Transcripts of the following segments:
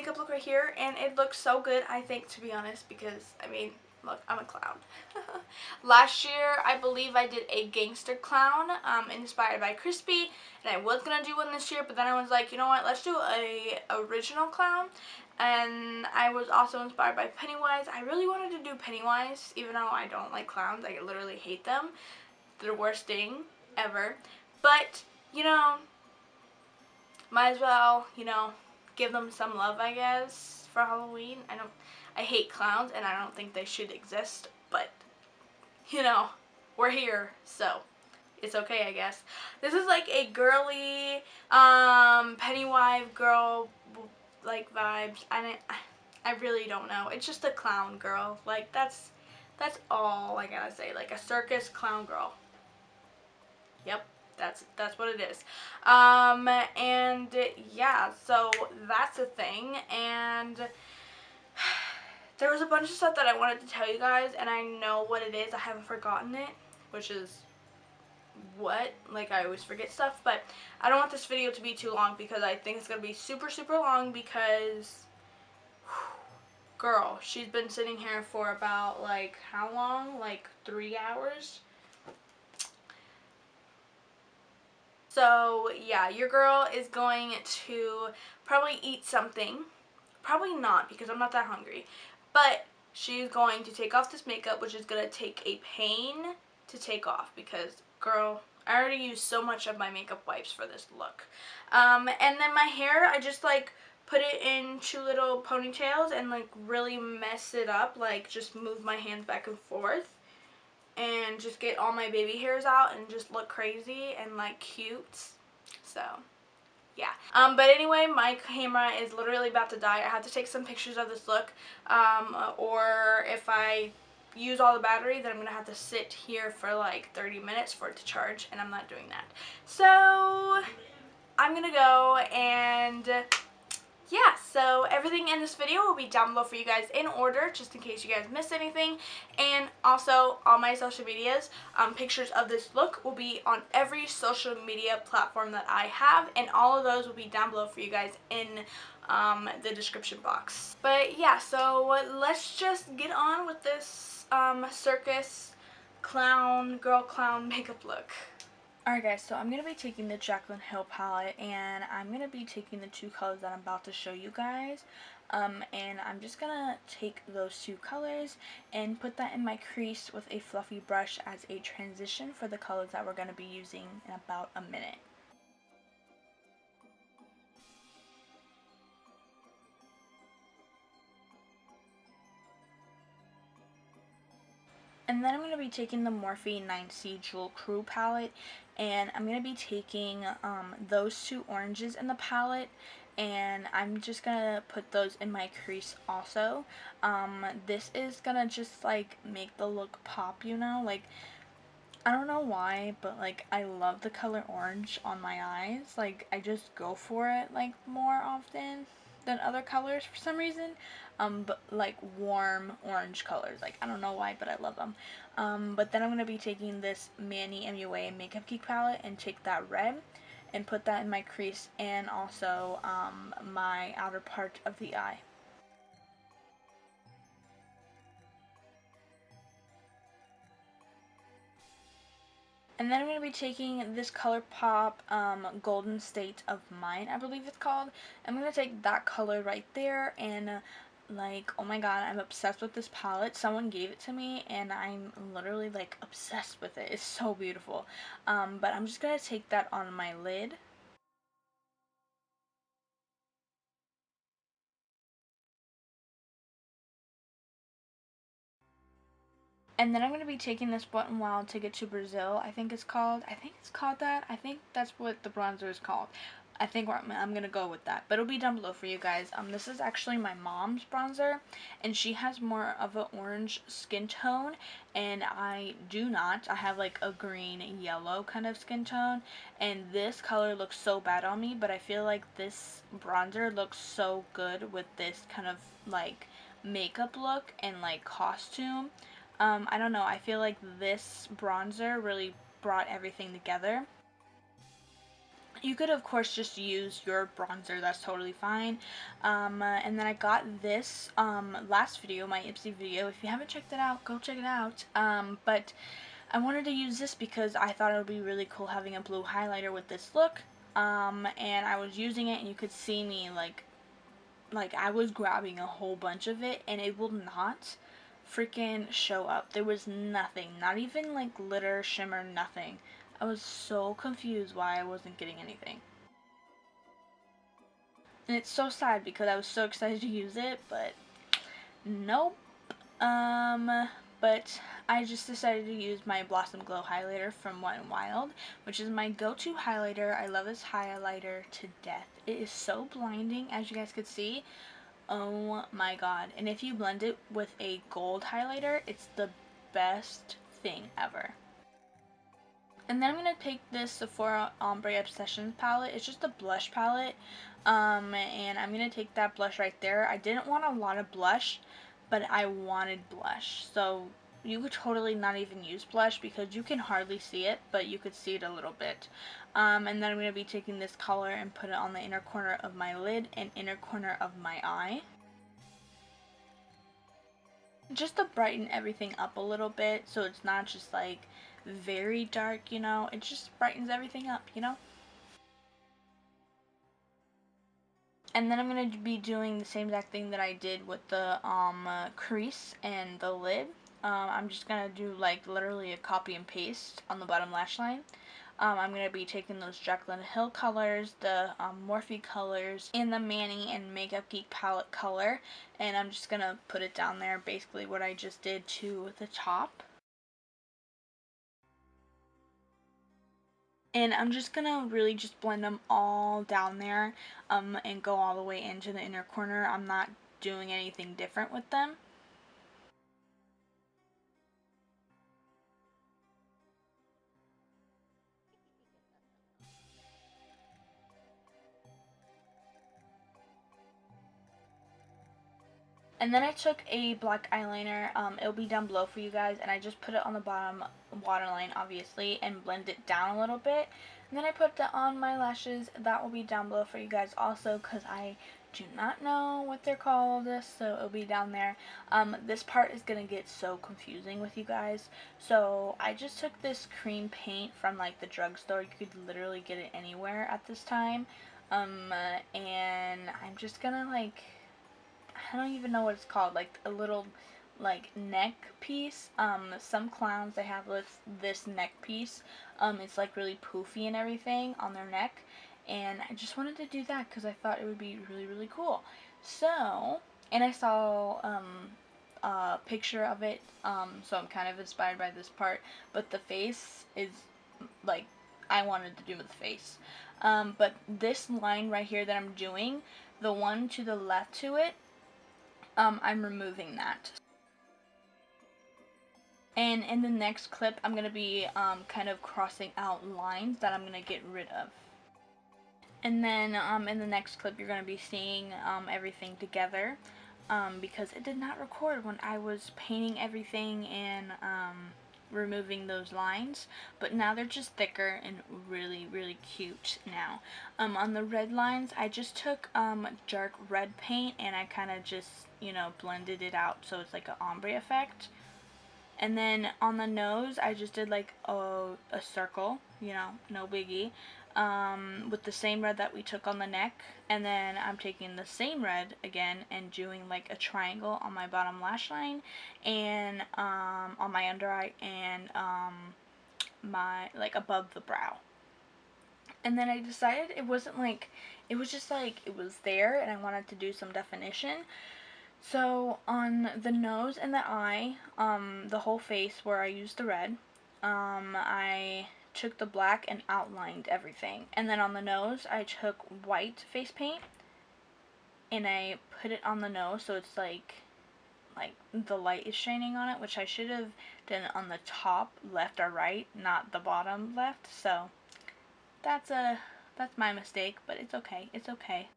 makeup look right here, and it looks so good, I think, to be honest, because, I mean, look, I'm a clown. Last year, I believe I did a gangster clown, inspired by Crispy, and I was going to do one this year, but then I was like, you know what, let's do a original clown, and I was also inspired by Pennywise. I really wanted to do Pennywise, even though I don't like clowns. I literally hate them. They're the worst thing ever, but, you know, might as well, you know, give them some love, I guess, for Halloween. I hate clowns, and I don't think they should exist, but, you know, we're here, so it's okay, I guess. This is like a girly, Pennywise girl, like, vibes. I really don't know. It's just a clown girl. Like, that's all I gotta say. Like, a circus clown girl. Yep. That's what it is. And yeah, so that's a thing, and there was a bunch of stuff that I wanted to tell you guys, and I know what it is. I haven't forgotten it, which is what, like, I always forget stuff, but I don't want this video to be too long because I think it's gonna be super long because girl, she's been sitting here for about, like, how long? Like 3 hours. So, yeah, your girl is going to probably eat something. Probably not, because I'm not that hungry. But she's going to take off this makeup, which is going to take a pain to take off. Because, girl, I already used so much of my makeup wipes for this look. And then my hair, I just, like, put it in 2 little ponytails and, like, really mess it up. Like, just move my hands back and forth. And just get all my baby hairs out and just look crazy and, like, cute. So, yeah. But anyway, my camera is literally about to die. I have to take some pictures of this look. Or if I use all the battery, then I'm going to have to sit here for, like, 30 minutes for it to charge. And I'm not doing that. So, I'm going to go and yeah, so everything in this video will be down below for you guys in order, just in case you guys missed anything. And also, all my social medias, pictures of this look will be on every social media platform that I have, and all of those will be down below for you guys in the description box. But yeah, so let's just get on with this circus clown, girl clown makeup look. Alright guys, so I'm going to be taking the Jaclyn Hill palette, and I'm going to be taking the 2 colors that I'm about to show you guys, and I'm just going to take those 2 colors and put that in my crease with a fluffy brush as a transition for the colors that we're going to be using in about a minute. And then I'm going to be taking the Morphe 9C Jewel Crew palette, and I'm going to be taking those 2 oranges in the palette, and I'm just going to put those in my crease also. This is going to just, like, make the look pop, you know, like, I don't know why, but, like, I love the color orange on my eyes. Like, I just go for it, like, more often than other colors for some reason. But, like, warm orange colors. Like, I don't know why, but I love them. But then I'm going to be taking this Manny MUA Makeup Geek palette and take that red and put that in my crease and also my outer part of the eye. And then I'm going to be taking this ColourPop Golden State of Mind, I believe it's called. I'm going to take that color right there, and like, oh my god, I'm obsessed with this palette. Someone gave it to me, and I'm literally, like, obsessed with it. It's so beautiful. But I'm just going to take that on my lid. And then I'm going to be taking this Wet n Wild Ticket to Brazil, I think it's called. I think it's called that. I think that's what the bronzer is called. I think I'm going to go with that. But it'll be down below for you guys. This is actually my mom's bronzer, and she has more of an orange skin tone, and I do not. I have, like, a green yellow kind of skin tone, and this color looks so bad on me, but I feel like this bronzer looks so good with this kind of, like, makeup look and, like, costume. I don't know, I feel like this bronzer really brought everything together. You could, of course, just use your bronzer. That's totally fine. And then I got this last video, my Ipsy video. If you haven't checked it out, go check it out. But I wanted to use this because I thought it would be really cool having a blue highlighter with this look. And I was using it, and you could see me like I was grabbing a whole bunch of it, and it will not freaking show up. There was nothing, not even like glitter, shimmer, nothing. I was so confused why I wasn't getting anything. And it's so sad because I was so excited to use it, but nope. But I just decided to use my Blossem Glow highlighter from Wet n Wild, which is my go-to highlighter. I love this highlighter to death. It is so blinding, as you guys could see. Oh my god. And if you blend it with a gold highlighter, it's the best thing ever. And then I'm going to take this Sephora Ombre Obsessions palette. It's just a blush palette. And I'm going to take that blush right there. I didn't want a lot of blush, but I wanted blush. So you could totally not even use blush because you can hardly see it, but you could see it a little bit. And then I'm going to be taking this color and put it on the inner corner of my lid and inner corner of my eye, just to brighten everything up a little bit, so it's not just like very dark, you know. It just brightens everything up, you know. And then I'm going to be doing the same exact thing that I did with the crease and the lid. I'm just going to do like literally a copy and paste on the bottom lash line. I'm going to be taking those Jaclyn Hill colors, the Morphe colors, and the Manny and Makeup Geek palette color, and I'm just going to put it down there, basically what I just did to the top. And I'm just going to really just blend them all down there and go all the way into the inner corner. I'm not doing anything different with them. And then I took a black eyeliner, it'll be down below for you guys, and I just put it on the bottom waterline, obviously, and blend it down a little bit. And then I put that on my lashes. That will be down below for you guys also, because I do not know what they're called, so it'll be down there. This part is going to get so confusing with you guys. So I just took this cream paint from like the drugstore. You could literally get it anywhere at this time. And I'm just going to like, I don't even know what it's called, like a little like neck piece. Some clowns, they have this neck piece. It's like really poofy and everything on their neck, and I just wanted to do that because I thought it would be really, really cool. So, and I saw a picture of it, so I'm kind of inspired by this part, but the face is like, I wanted to do with the face. But this line right here that I'm doing, the one to the left to it, I'm removing that. And in the next clip, I'm going to be kind of crossing out lines that I'm going to get rid of. And then in the next clip, you're going to be seeing everything together, because it did not record when I was painting everything and removing those lines, but now they're just thicker and really, really cute now. On the red lines, I just took dark red paint and I kind of just, you know, blended it out so it's like an ombre effect. And then on the nose, I just did like a circle, you know, no biggie, with the same red that we took on the neck. And then I'm taking the same red again and doing like a triangle on my bottom lash line and on my under eye and my, like, above the brow. And then I decided it wasn't like, it was just like, it was there and I wanted to do some definition. So on the nose and the eye, the whole face where I used the red, I took the black and outlined everything. And then on the nose, I took white face paint and I put it on the nose so it's like the light is shining on it, which I should have done on the top left or right, not the bottom left. So that's my mistake, but it's okay. It's okay.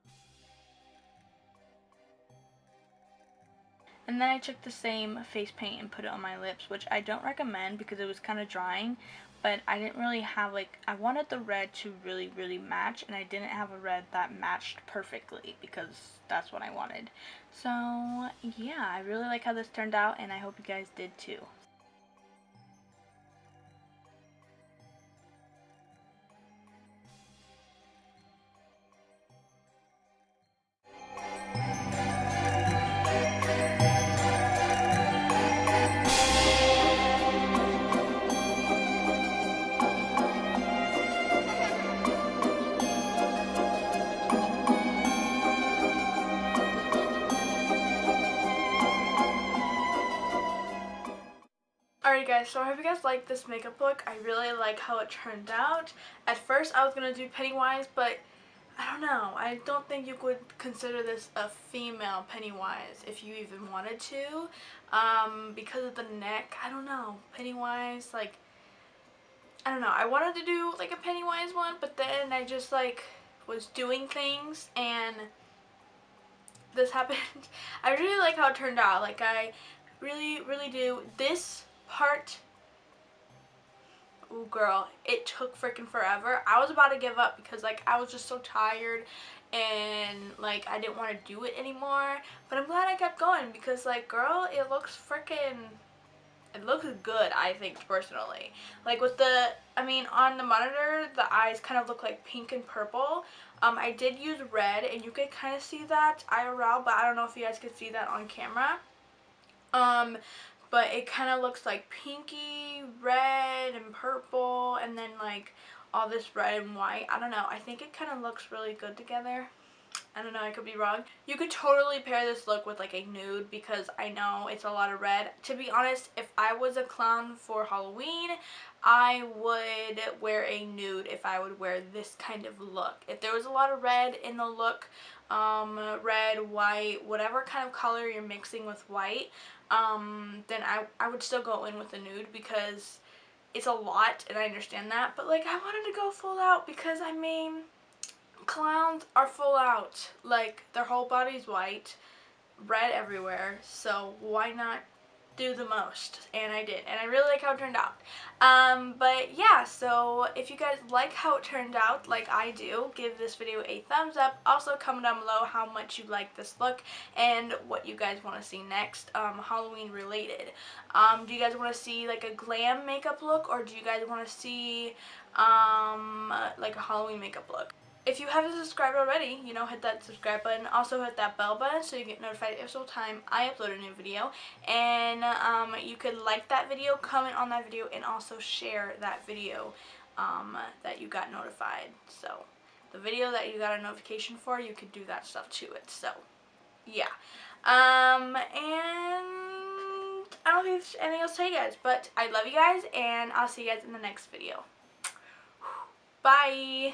And then I took the same face paint and put it on my lips, which I don't recommend because it was kind of drying, but I didn't really have, like, I wanted the red to really match, and I didn't have a red that matched perfectly because that's what I wanted. So yeah, I really like how this turned out, and I hope you guys did too. Alright guys, so I hope you guys like this makeup look. I really like how it turned out. At first I was going to do Pennywise, but I don't know. I don't think you would consider this a female Pennywise if you even wanted to. Because of the neck, I don't know. Pennywise, like, I don't know. I wanted to do like a Pennywise one, but then I just like was doing things and this happened. I really like how it turned out. Like, I really do. This part, ooh girl, it took freaking forever. I was about to give up because like I was just so tired and like I didn't want to do it anymore, but I'm glad I kept going because like girl, it looks freaking, it looks good, I think, personally. Like with the, I mean on the monitor the eyes kind of look like pink and purple. I did use red and you could kind of see that IRL, but I don't know if you guys could see that on camera. But it kind of looks like pinky, red, and purple, and then like all this red and white. I don't know. I think it kind of looks really good together. I don't know, I could be wrong. You could totally pair this look with like a nude because I know it's a lot of red. To be honest, if I was a clown for Halloween, I would wear a nude if I would wear this kind of look. If there was a lot of red in the look, red, white, whatever kind of color you're mixing with white, then I would still go in with a nude because it's a lot and I understand that. But like I wanted to go full out because I mean, clowns are full out. Like their whole body's white, red everywhere, so why not do the most? And I did, and I really like how it turned out. But yeah, so if you guys like how it turned out like I do, give this video a thumbs up. Also comment down below how much you like this look and what you guys want to see next, Halloween related. Do you guys want to see like a glam makeup look, or do you guys want to see like a Halloween makeup look? If you haven't subscribed already, you know, hit that subscribe button. Also hit that bell button so you get notified every single time I upload a new video. And you could like that video, comment on that video, and also share that video that you got notified. So the video that you got a notification for, you could do that stuff to it. So yeah. And I don't think there's anything else to tell you guys, but I love you guys, and I'll see you guys in the next video. Bye!